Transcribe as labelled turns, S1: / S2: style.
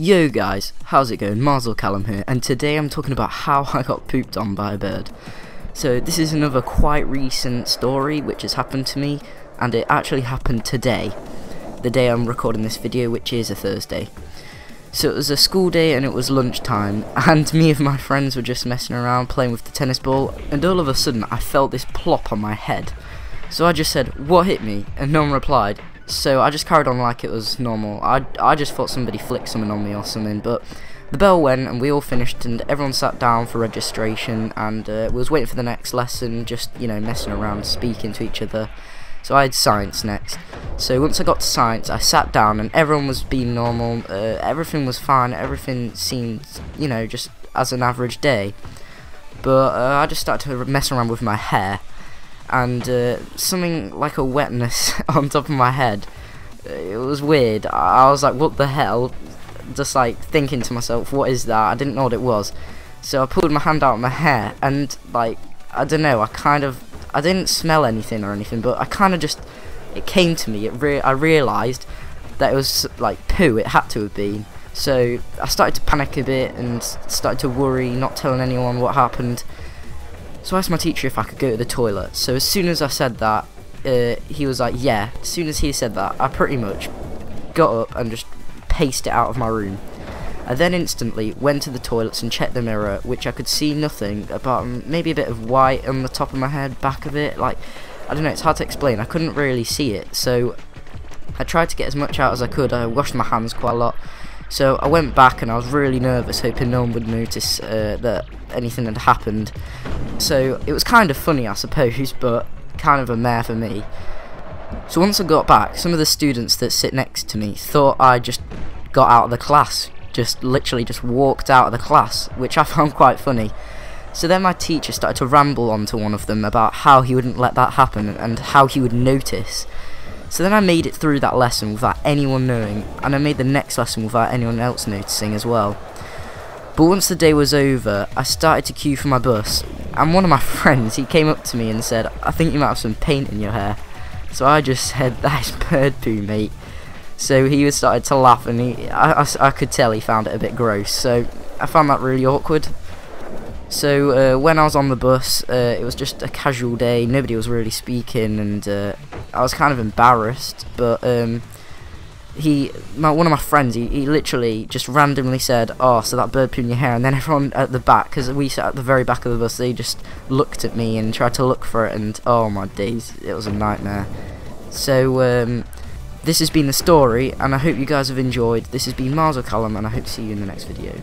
S1: Yo guys, how's it going? Marzel Callum here, and today I'm talking about how I got pooped on by a bird. So this is another quite recent story which has happened to me, and it actually happened today, the day I'm recording this video, which is a Thursday. So it was a school day and it was lunchtime, and me and my friends were just messing around playing with the tennis ball, and all of a sudden I felt this plop on my head. So I just said, "What hit me?" and no one replied. So I just carried on like it was normal. I just thought somebody flicked something on me or something, but the bell went and we all finished and everyone sat down for registration, and we was waiting for the next lesson, just, you know, messing around, speaking to each other. So I had science next. So once I got to science, I sat down and everyone was being normal, everything was fine, everything seemed, you know, just as an average day. But I just started to mess around with my hair, and something like a wetness on top of my head. It was weird. I was like, what the hell? Just like thinking to myself, what is that? I didn't know what it was. So I pulled my hand out of my hair, and like, I don't know, I didn't smell anything or anything, but I kind of just, it came to me, I realised that it was like poo, it had to have been. So I started to panic a bit and started to worry, not telling anyone what happened. So I asked my teacher if I could go to the toilet. So as soon as I said that, he was like, yeah. As soon as he said that, I pretty much got up and just paced it out of my room. I then instantly went to the toilets and checked the mirror, which I could see nothing apart from maybe a bit of white on the top of my head, back of it. Like, I don't know, it's hard to explain. I couldn't really see it. So I tried to get as much out as I could. I washed my hands quite a lot. So I went back and I was really nervous, hoping no one would notice that anything had happened. So it was kind of funny, I suppose, but kind of a mare for me. So once I got back, some of the students that sit next to me thought I just got out of the class. Just literally just walked out of the class, which I found quite funny. So then my teacher started to ramble on to one of them about how he wouldn't let that happen and how he would notice. So then I made it through that lesson without anyone knowing, and I made the next lesson without anyone else noticing as well. But once the day was over, I started to queue for my bus, and one of my friends, he came up to me and said, "I think you might have some paint in your hair." So I just said, "That is bird poo, mate." So he started to laugh, and I could tell he found it a bit gross, so I found that really awkward. So when I was on the bus, it was just a casual day, nobody was really speaking, and I was kind of embarrassed, but one of my friends, he literally just randomly said, "Oh, so that bird poo in your hair," and then everyone at the back, because we sat at the very back of the bus, they just looked at me and tried to look for it, and oh my days, it was a nightmare. So this has been the story, and I hope you guys have enjoyed. This has been Marzel Callum, and I hope to see you in the next video.